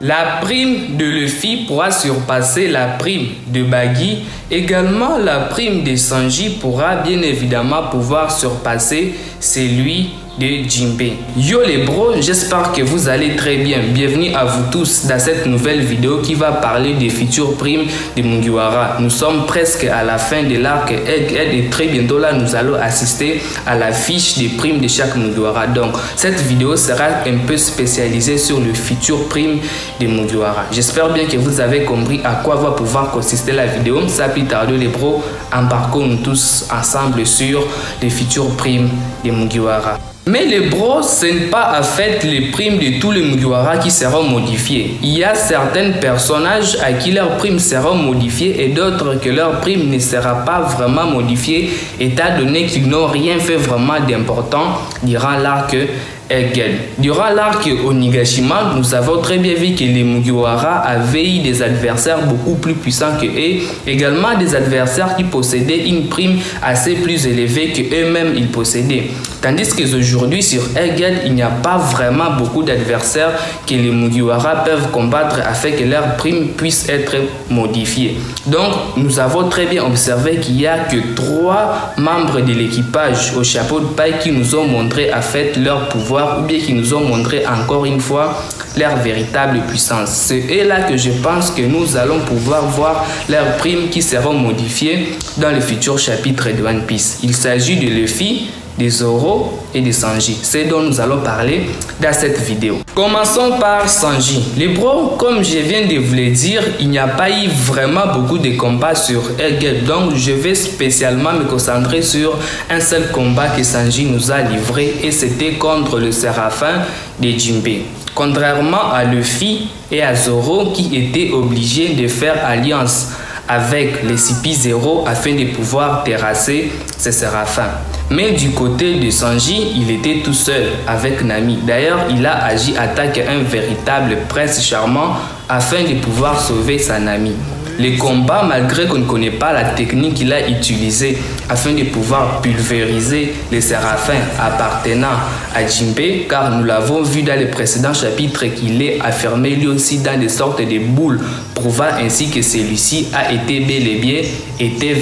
La prime de Luffy pourra surpasser la prime de Buggy. Également, la prime de Sanji pourra bien évidemment pouvoir surpasser celui de Jinbei. Yo les bros, j'espère que vous allez très bien. Bienvenue à vous tous dans cette nouvelle vidéo qui va parler des futures primes de Mugiwara. Nous sommes presque à la fin de l'arc Egghead et très bientôt là nous allons assister à la fiche des primes de chaque Mugiwara. Donc cette vidéo sera un peu spécialisée sur le futur prime de Mugiwara. J'espère bien que vous avez compris à quoi va pouvoir consister la vidéo. Sans plus tarder les bros, embarquons tous ensemble sur les futures primes de Mugiwara. Mais les bros, ce n'est pas en fait les primes de tous les Mugiwara qui seront modifiées. Il y a certains personnages à qui leurs primes seront modifiées et d'autres que leur prime ne sera pas vraiment modifiée étant donné qu'ils n'ont rien fait vraiment d'important durant l'arc Egghead. Durant l'arc Onigashima, nous avons très bien vu que les Mugiwara avaient eu des adversaires beaucoup plus puissants que eux, également des adversaires qui possédaient une prime assez plus élevée que eux-mêmes ils possédaient. Tandis qu'aujourd'hui sur Egghead, il n'y a pas vraiment beaucoup d'adversaires que les Mugiwara peuvent combattre afin que leur prime puisse être modifiée. Donc nous avons très bien observé qu'il n'y a que 3 membres de l'équipage au chapeau de paille qui nous ont montré en fait leur pouvoir ou bien qui nous ont montré encore une fois leur véritable puissance. C'est là que je pense que nous allons pouvoir voir leurs primes qui seront modifiées dans le futur chapitre de One Piece. Il s'agit de Luffy, de Zoro et de Sanji. C'est dont nous allons parler dans cette vidéo. Commençons par Sanji. Les bros, comme je viens de vous le dire, il n'y a pas eu vraiment beaucoup de combats sur Egghead. Donc je vais spécialement me concentrer sur un seul combat que Sanji nous a livré et c'était contre le Séraphin de Jinbei. Contrairement à Luffy et à Zoro qui étaient obligés de faire alliance avec les CP0 afin de pouvoir terrasser ces Séraphins. Mais du côté de Sanji, il était tout seul avec Nami. D'ailleurs, il a agi attaquer un véritable prince charmant afin de pouvoir sauver sa Nami. Les combats, malgré qu'on ne connaît pas la technique qu'il a utilisée afin de pouvoir pulvériser les séraphins appartenant à Jinbei, car nous l'avons vu dans les précédents chapitres qu'il est affirmé lui aussi dans des sortes de boules, prouvant ainsi que celui-ci a été bel et bien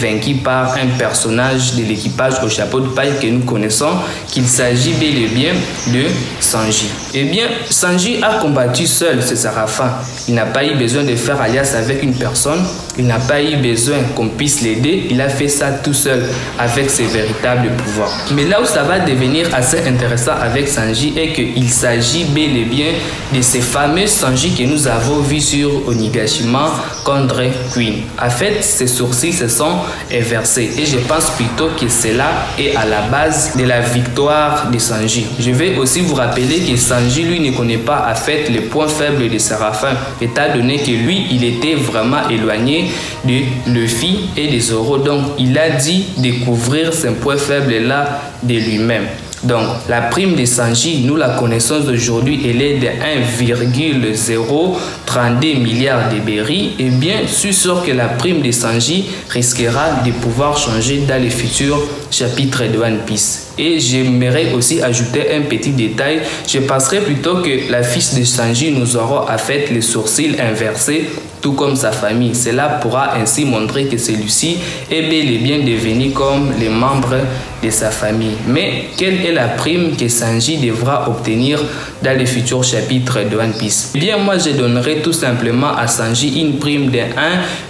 vaincu par un personnage de l'équipage au chapeau de paille que nous connaissons, qu'il s'agit bel et bien de Sanji. Eh bien, Sanji a combattu seul ce séraphin. Il n'a pas eu besoin de faire alliance avec une personne. Il n'a pas eu besoin qu'on puisse l'aider. Il a fait ça tout seul avec ses véritables pouvoirs. Mais là où ça va devenir assez intéressant avec Sanji est qu'il s'agit bel et bien de ces fameux Sanji que nous avons vus sur Onigashima contre Queen. En fait, ses sourcils se sont inversés et je pense plutôt que cela est à la base de la victoire de Sanji. Je vais aussi vous rappeler que Sanji lui ne connaît pas en fait les points faibles de Séraphin, étant donné que lui il était vraiment éloigné de Luffy et de Zoro, donc il a dit découvrir ces points faibles là de lui-même. Donc la prime de Sanji, nous la connaissons aujourd'hui, elle est de 1,032 milliards de berries. Et bien, je suis sûr que la prime de Sanji risquera de pouvoir changer dans les futurs chapitres de One Piece. Et j'aimerais aussi ajouter un petit détail. Je penserais plutôt que la fiche de Sanji nous aura en fait les sourcils inversés, tout comme sa famille. Cela pourra ainsi montrer que celui-ci est bel et bien devenu comme les membres de sa famille. Mais quelle est la prime que Sanji devra obtenir dans les futurs chapitres de One Piece? Eh bien, moi, je donnerai tout simplement à Sanji une prime de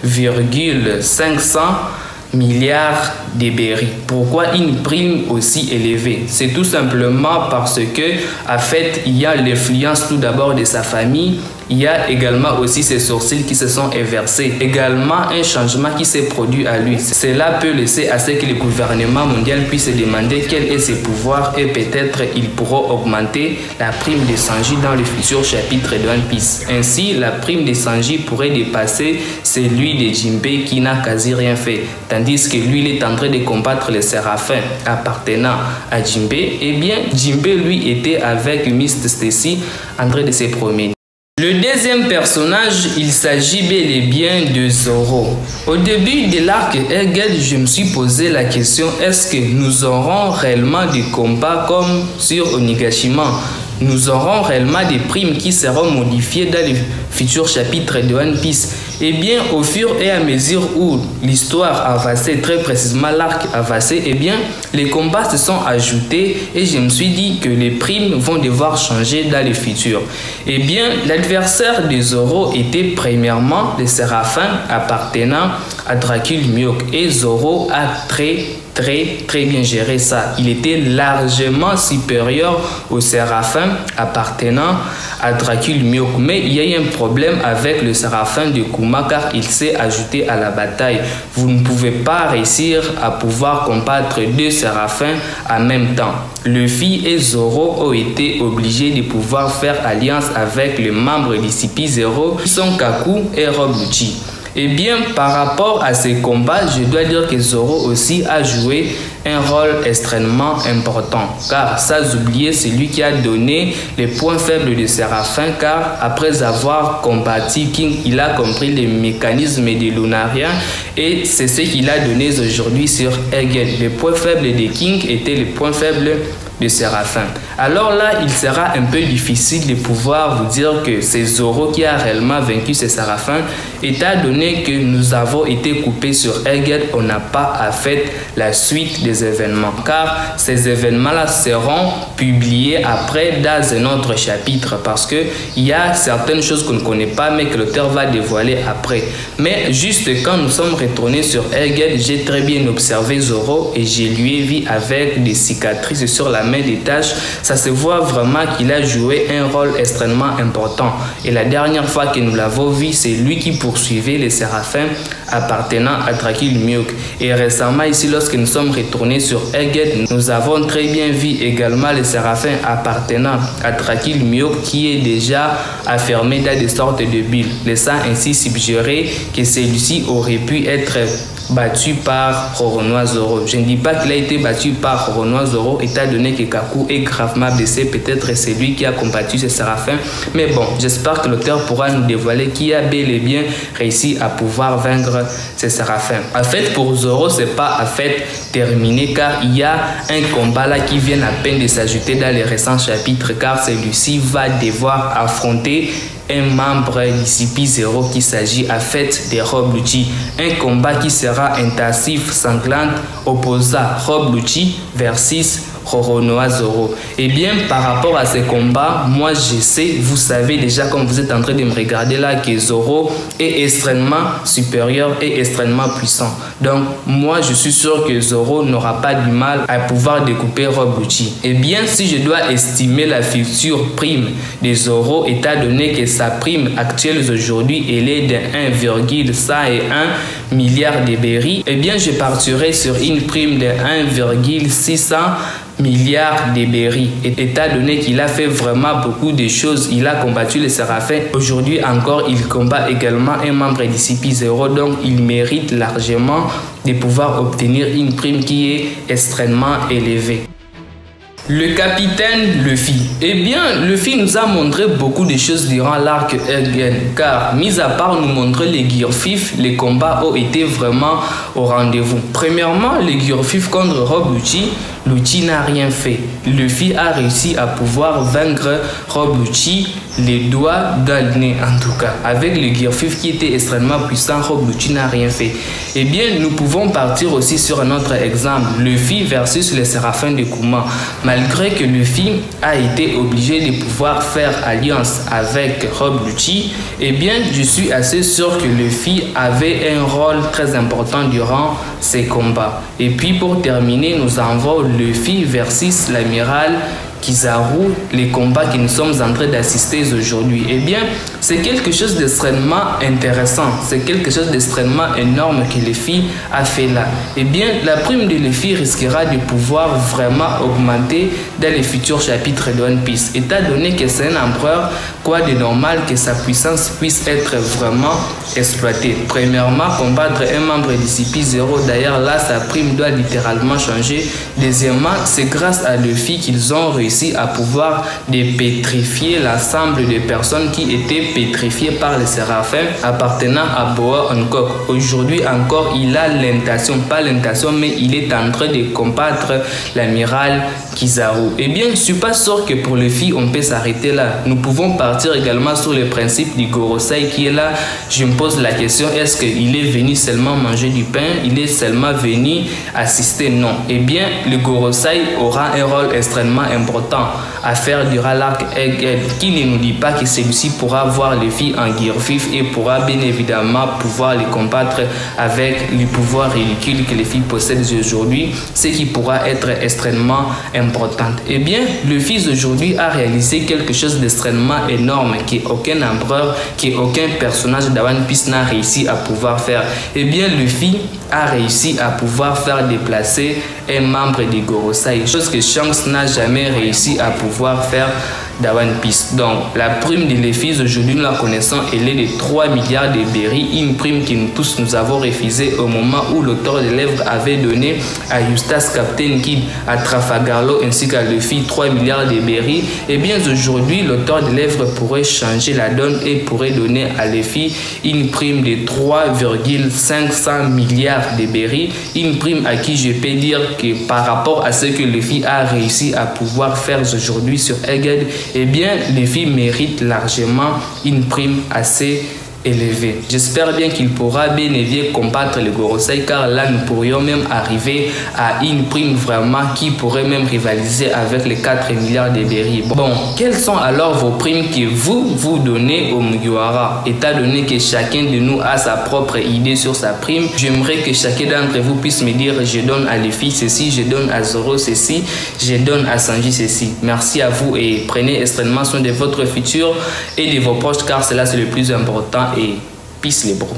1,500 milliards de berries. Pourquoi une prime aussi élevée? C'est tout simplement parce que, en fait, il y a l'influence tout d'abord de sa famille. Il y a également aussi ses sourcils qui se sont inversés. Également un changement qui s'est produit à lui. Cela peut laisser à ce que le gouvernement mondial puisse demander quels sont ses pouvoirs et peut-être ils pourront augmenter la prime de Sanji dans le futur chapitre de One Piece. Ainsi, la prime de Sanji pourrait dépasser celui de Jinbei qui n'a quasi rien fait. Tandis que lui, il est en train de combattre les séraphins appartenant à Jinbei. Eh bien, Jinbei, lui, était avec Miss Stacy en train de se promener. Le deuxième personnage, il s'agit bel et bien de Zoro. Au début de l'arc Egghead, je me suis posé la question, est-ce que nous aurons réellement des combats comme sur Onigashima? nous aurons réellement des primes qui seront modifiées dans les futurs chapitres de One Piece. Et bien, au fur et à mesure où l'histoire avançait, très précisément l'arc avançait, et bien, les combats se sont ajoutés et je me suis dit que les primes vont devoir changer dans le futur. Et bien, l'adversaire de Zoro était premièrement le Séraphin appartenant à Dracul Mihawk. Et Zoro a très bien géré ça. Il était largement supérieur au Séraphin appartenant à Dracul Mihawk. Mais il y a eu un problème avec le Séraphin de Kuma car il s'est ajouté à la bataille. Vous ne pouvez pas réussir à pouvoir combattre deux Séraphins en même temps. Luffy et Zoro ont été obligés de pouvoir faire alliance avec les membres de CP0 Son Kaku et Rob Lucci. Et bien, par rapport à ces combats, je dois dire que Zoro aussi a joué un rôle extrêmement important. Car, sans oublier, c'est lui qui a donné les points faibles de Séraphin. Car, après avoir combattu King, il a compris les mécanismes de Lunaria. Et c'est ce qu'il a donné aujourd'hui sur Egghead. Les points faibles de King étaient les points faibles de Séraphin. Alors là, il sera un peu difficile de pouvoir vous dire que c'est Zoro qui a réellement vaincu ces Séraphins. Étant donné que nous avons été coupés sur Egghead, on n'a pas à faire la suite des événements. Car ces événements-là seront publiés après dans un autre chapitre. Parce qu'il y a certaines choses qu'on ne connaît pas, mais que l'auteur va dévoiler après. Mais juste quand nous sommes retournés sur Egghead, j'ai très bien observé Zoro et je lui ai vu avec des cicatrices sur la main des taches. Ça se voit vraiment qu'il a joué un rôle extrêmement important. Et la dernière fois que nous l'avons vu, c'est lui qui poursuivait les Séraphins appartenant à Dracul Mihawk. Et récemment ici, lorsque nous sommes retournés sur Egghead, nous avons très bien vu également les Séraphins appartenant à Dracul Mihawk qui est déjà affermé dans des sortes de bulles, laissant ainsi suggérer que celui-ci aurait pu être battu par Roronoa Zoro. Je ne dis pas qu'il a été battu par Roronoa Zoro, étant donné que Kaku est gravement blessé. Peut-être c'est lui qui a combattu ces Séraphins. Mais bon, j'espère que l'auteur pourra nous dévoiler qui a bel et bien réussi à pouvoir vaincre ces Séraphins. En fait, pour Zoro, c'est pas en fait terminé car il y a un combat là qui vient à peine de s'ajouter dans les récents chapitres car celui-ci va devoir affronter un membre d'ici CP0 qui s'agit en fait de Rob Lucci. Un combat qui sera intensif, sanglant, opposant Rob Lucci versus Roronoa Zoro. Et bien, par rapport à ces combats, moi je sais, vous savez déjà comme vous êtes en train de me regarder là, que Zoro est extrêmement supérieur et extrêmement puissant. Donc, moi je suis sûr que Zoro n'aura pas du mal à pouvoir découper Rob Lucci. Et bien, si je dois estimer la future prime de Zoro, étant donné que sa prime actuelle aujourd'hui, elle est de 1,101 milliard de berries, et bien je partirai sur une prime de 1,600 milliards de berries. Étant donné qu'il a fait vraiment beaucoup de choses, il a combattu les Séraphins. Aujourd'hui encore, il combat également un membre de CP0, donc il mérite largement de pouvoir obtenir une prime qui est extrêmement élevée. Le capitaine Luffy. Eh bien, Luffy nous a montré beaucoup de choses durant l'arc Egghead, car mis à part nous montrer les Gear 5, les combats ont été vraiment au rendez-vous. Premièrement, les Gear 5 contre Rob Lucci, Lucci n'a rien fait. Luffy a réussi à pouvoir vaincre Rob Lucci les doigts dans le nez en tout cas. Avec le Gear 5 qui était extrêmement puissant, Rob Lucci n'a rien fait. Eh bien, nous pouvons partir aussi sur un autre exemple. Luffy versus les Séraphins de Kuma. Malgré que Luffy a été obligé de pouvoir faire alliance avec Rob Lucci, eh bien, je suis assez sûr que Luffy avait un rôle très important durant ces combats. Et puis, pour terminer, nous avons Luffy versus l'amiral Kizaru, les combats que nous sommes en train d'assister aujourd'hui. Eh bien, c'est quelque chose d'extrêmement intéressant. C'est quelque chose d'extrêmement énorme que Luffy a fait là. Eh bien, la prime de Luffy risquera de pouvoir vraiment augmenter dans les futurs chapitres de One Piece. Étant donné que c'est un empereur, quoi de normal que sa puissance puisse être vraiment exploitée. Premièrement, combattre un membre de CP0. D'ailleurs, là, sa prime doit littéralement changer. Deuxièmement, c'est grâce à Luffy qu'ils ont réussi réussi à pouvoir dépétrifier l'ensemble des personnes qui étaient pétrifiées par les séraphins appartenant à Boa Hancock. Aujourd'hui encore, il a l'intention, pas l'intention, mais il est en train de combattre l'amiral Kizaru. Eh bien, je ne suis pas sûr que pour les filles, on peut s'arrêter là. Nous pouvons partir également sur le principe du Gorosei qui est là. Je me pose la question, est-ce qu'il est venu seulement manger du pain? Il est seulement venu assister? Non. Eh bien, le Gorosei aura un rôle extrêmement important à faire durant l'arc Egghead, qui ne nous dit pas que celui-ci pourra voir les filles en guerre vive et pourra bien évidemment pouvoir les combattre avec les pouvoirs ridicules que les filles possèdent aujourd'hui, ce qui pourra être extrêmement important. Eh bien, le fils aujourd'hui a réalisé quelque chose d'extrêmement énorme qu'aucun empereur, qu'aucun personnage d'One Piece n'a réussi à pouvoir faire. Eh bien, le fils a réussi à pouvoir faire déplacer un membre des Gorosei, chose que Shanks n'a jamais réussi à pouvoir faire dans One Piece. Donc, la prime de Luffy aujourd'hui, nous la connaissons, elle est de 3 milliards de berries, une prime que nous tous nous avons refusée au moment où l'auteur de l'œuvre avait donné à Eustace, Captain Kidd, à Trafalgar Law ainsi qu'à Luffy 3 milliards de berries. Et bien aujourd'hui, l'auteur de l'œuvre pourrait changer la donne et pourrait donner à Luffy une prime de 3,500 milliards de berries, une prime à qui je peux dire que par rapport à ce que Luffy a réussi à pouvoir faire aujourd'hui sur Egghead, eh bien, Luffy mérite largement une prime assez élevé. J'espère bien qu'il pourra bien évidemment combattre le Gorosei, car là nous pourrions même arriver à une prime vraiment qui pourrait même rivaliser avec les 4 milliards de berries. Bon, quelles sont alors vos primes que vous donnez au Mugiwara? Étant donné que chacun de nous a sa propre idée sur sa prime, j'aimerais que chacun d'entre vous puisse me dire: je donne à Luffy ceci, je donne à Zoro ceci, je donne à Sanji ceci. Merci à vous et prenez extrêmement soin de votre futur et de vos proches, car cela c'est le plus important. Et peace les bros.